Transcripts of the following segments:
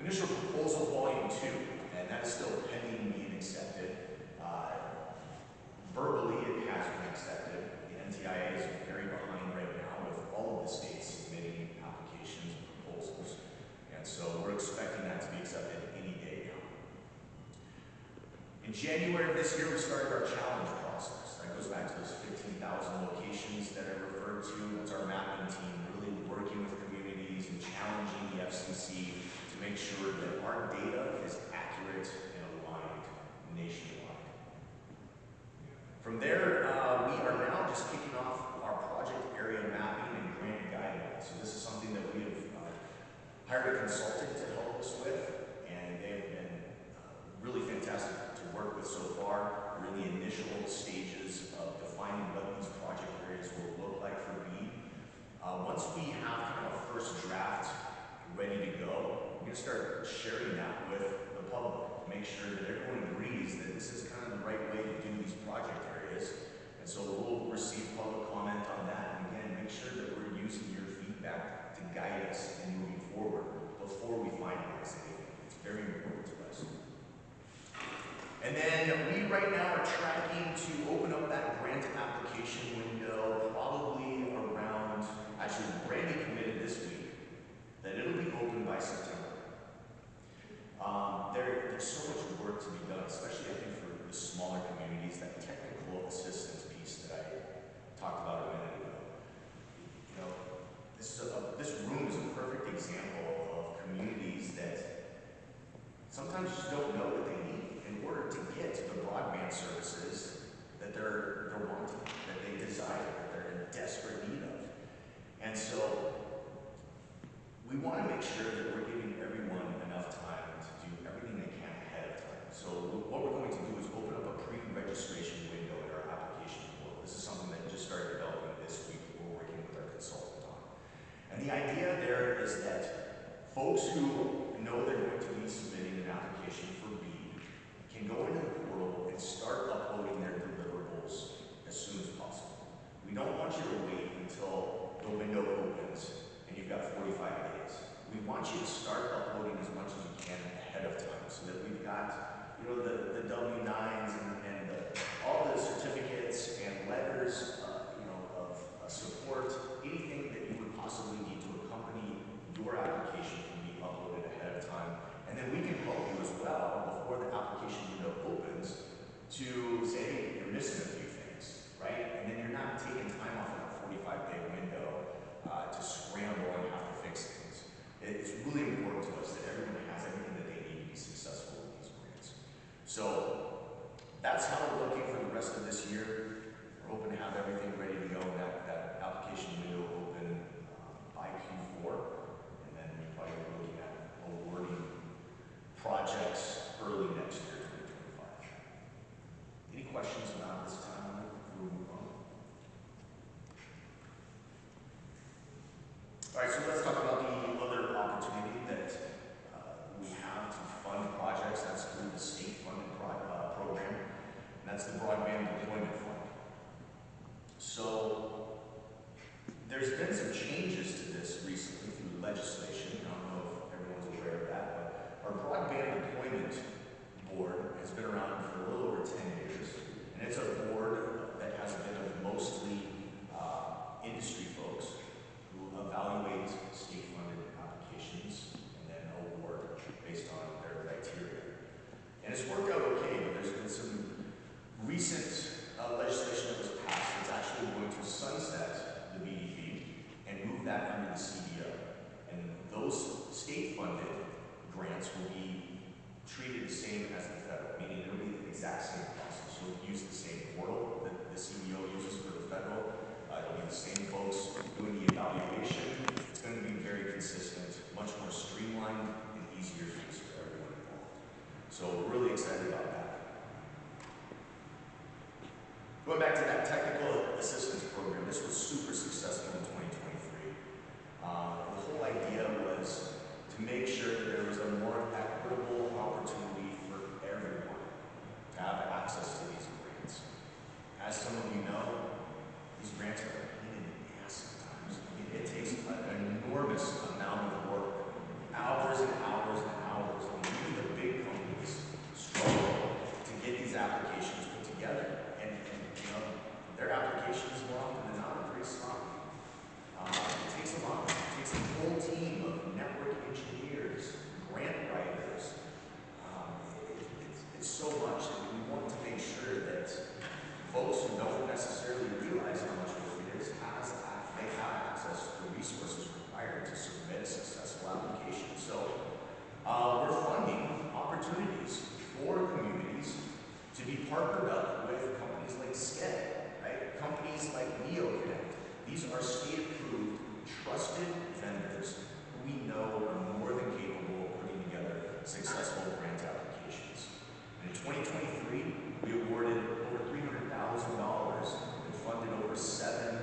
initial proposal volume 2, and that is still pending being accepted. Verbally, it has been accepted. The NTIA is very behind right now with all of the states submitting applications and proposals, and so we're expecting that to be accepted any day now. In January of this year, we started our challenge process. That goes back to those 15,000 locations that I referred to. That's our mapping team really working with communities and challenging the FCC to make sure that our data is accurate and aligned nationwide. From there, we are now just kicking off our project area mapping and grant guidelines. So this is something that we have hired a consultant to help us with, and they have been really fantastic to work with so far. We're in the initial stages of defining what these project areas will look like for BEAD. Once we have kind of a first draft ready to go, we're going to start sharing that with the public. Make sure that everyone agrees that this is kind of the right way to do these project areas. And so we'll receive public comment on that. And again, make sure that we're using your feedback to guide us in moving forward before we finalize anything. It's very important to us. And then we right now are tracking to open up that grant application window probably around, actually Brandy committed this week, that it'll be open by September. There's so much work to be done, especially I think for the smaller communities, that technical assistance piece that I talked about a minute ago. You know, this room is a perfect example of communities that sometimes just don't know what they need in order to get to the broadband services that they're wanting, that they desire, that they're in desperate need of. And so we want to make sure that we're giving everyone enough time to do everything they can ahead of time. So what we're going to do is open up a pre-registration window in our application portal. This is something that just started developing this week that we're working with our consultant on. And the idea there is that folks who know they're going to be submitting an application for BEAD can go into the portal and start uploading their deliverables as soon as possible. We don't want you to wait until the window opens and you've got 45 days. We want you to start uploading as much as you can ahead of time so that we've got, you know, the W-9s and all the certificates and letters, you know, of support, anything that you would possibly need to accompany your application can be uploaded ahead of time. And then we can help you as well before the application window opens to say, hey, you're missing a few things, right? And then you're not taking time off of that 45-day window to scramble and have to fix things. It's really important to us that everyone has everything that they need to be successful with these grants. So that's how we're looking for the rest of this year. We're hoping to have everything ready to go, that application window open by Q4, and then we're probably looking at awarding projects early next year, 2025. Any questions about this time? We'll move on. All right, so let's talk about the other opportunity that we have to fund projects. That's through the state-funded program, and that's the Broadband Deployment Fund. So there's been some changes to this recently through legislation. I don't know if everyone's aware of that, but our Broadband Deployment Board has been around for a little over 10 years, and it's a board that has been of mostly industry folks who evaluate state-funded applications and then award based on their criteria. And it's worked out okay, but there's been some recent legislation that was passed that's actually going to sunset the BEAD and move that under the CBO. And those state-funded grants will be treated the same as the federal, meaning it'll be the exact same process. You'll use the same portal that the CBO uses for the federal. It'll be the same folks doing the evaluation. It's going to be very consistent, much more streamlined and easier to use for everyone involved. So we're really excited about that. Going back to that technical assistance program, this was super successful in 2023. The whole idea was to make sure that there was a more equitable opportunity for everyone to have access to these grants. As some of you know, these grants are a pain in the ass sometimes. It takes an enormous amount of work, hours and hours and hours applications put together, and you know, their applications more often than not are pretty sloppy. It takes a lot. It takes a whole team of network engineers, grant writers. It's so much that we want to make sure that folks who don't necessarily realize how much work it is they have access to the resources required to submit successful applications. So we're funding opportunities for communities to be partnered up with companies like SCEDD, right? Companies like NeoConnect. These are state-approved, trusted vendors who we know are more than capable of putting together successful grant applications. And in 2023, we awarded over $300,000 and funded over seven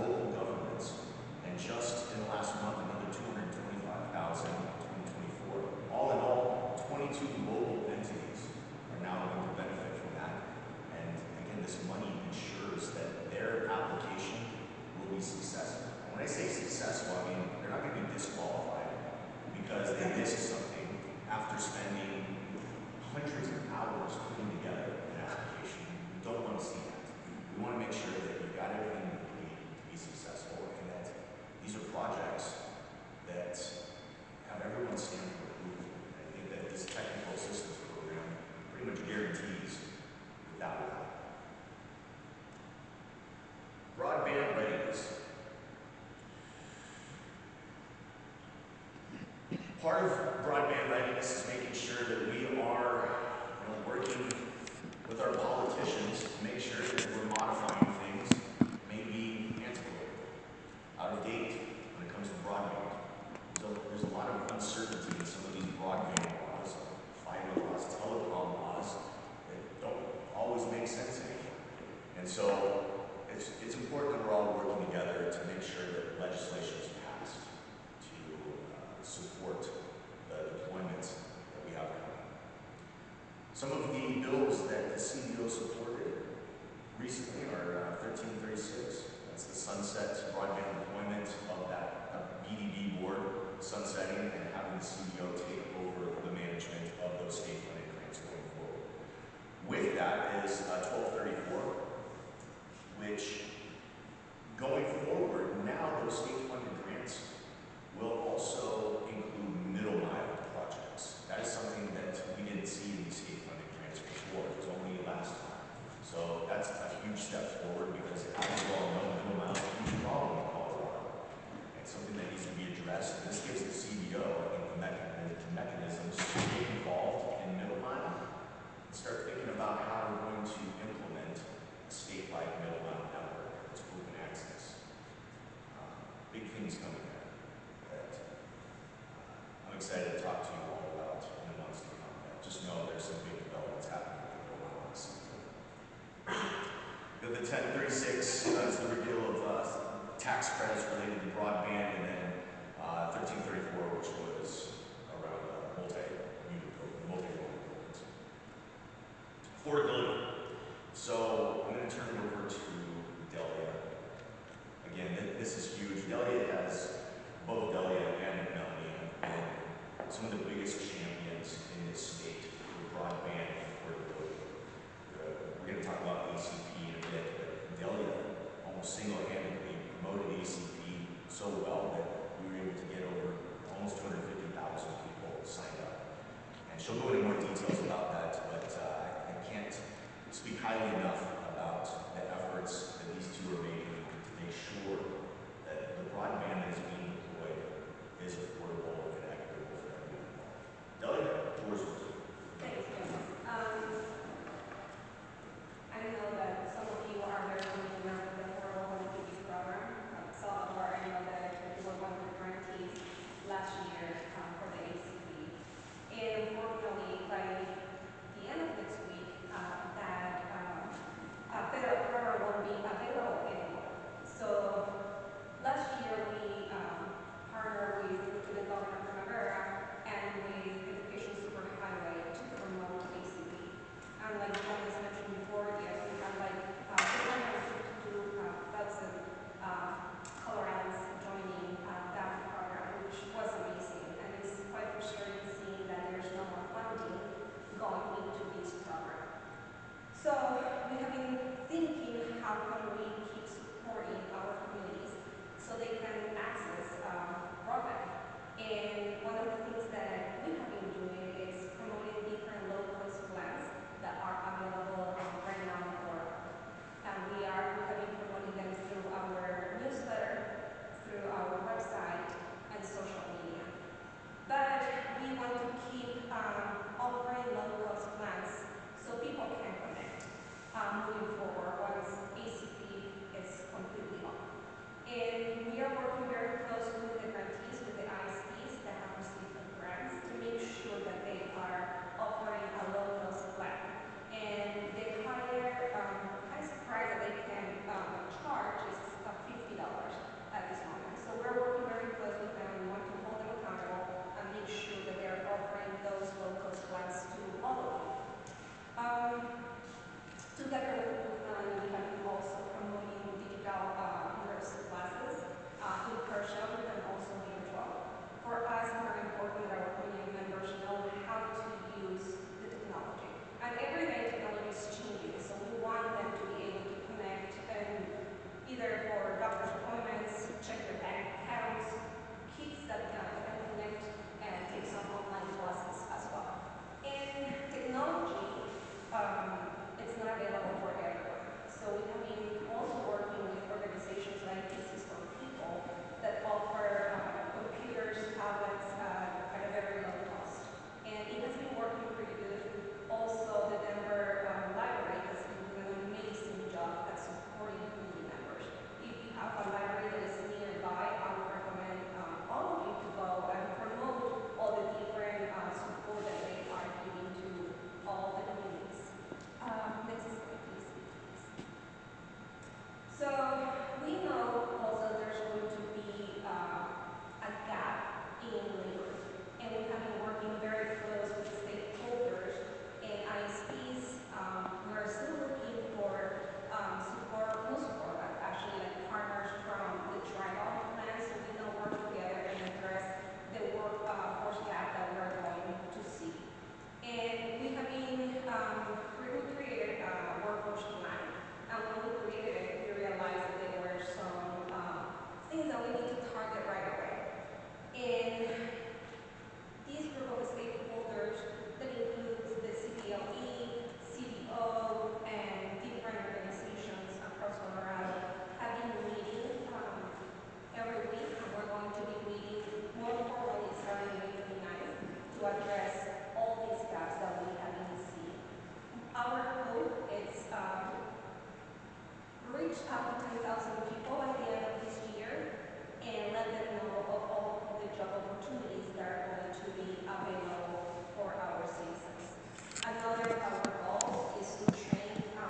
local governments, and just in the last month, another $225,000 in 2024. All in all, 22 local entities are now going to benefit from that. And again, this money ensures that their application will be successful. And when I say successful, I mean they're not going to be disqualified because they missed something after spending hundreds of hours putting together an application. We don't want to see that. We want to make sure that you've got everything you need to be successful, and that these are projects that have everyone stand for approval. I think that this technical assistance program pretty much guarantees that. Broadband readiness. Part of broadband readiness is making sure that we are working with our politicians to make sure that we're modifying things that may be antiquated, out of date when it comes to broadband. So there's a lot of uncertainty in some of these broadband laws, fiber laws, telecom laws that don't always make sense anymore. And so it's important that we're all working together to make sure that legislation is passed to support the deployments that we have coming. Some of the bills that the CBO supported recently are 1336. That's the sunset broadband deployment of that BEAD board sunsetting and having the CBO take over the management of those state-funded grants going forward. With that is 1234. Which, going forward, now those state-funded grants will also include middle mile projects. That is something that we didn't see in these state-funded grants before. It was only last time. So that's a huge step forward because, as you all know, middle mile is a huge problem in Colorado. It's something that needs to be addressed. And this gives the CBO, I think, the mechanisms to get involved in middle mile and start thinking about how we're going to implement statewide middle mile network. It's open access. Big things coming there that I'm excited to talk to you all about in the months to come. Just know there's some big developments happening with the middle mile sector. The 1036 is the repeal of tax credits related to broadband, and then 1334, which was around multi-unit buildings. Affordability. So I'm going to turn it over to Delia. Again, this is huge. Delia has, both Delia and Melanie have been some of the biggest champions in this state for broadband affordability. We're going to talk about ACP in a bit, but Delia almost single-handedly promoted ACP so well that we were able to get over almost 250,000 people signed up. And she'll go into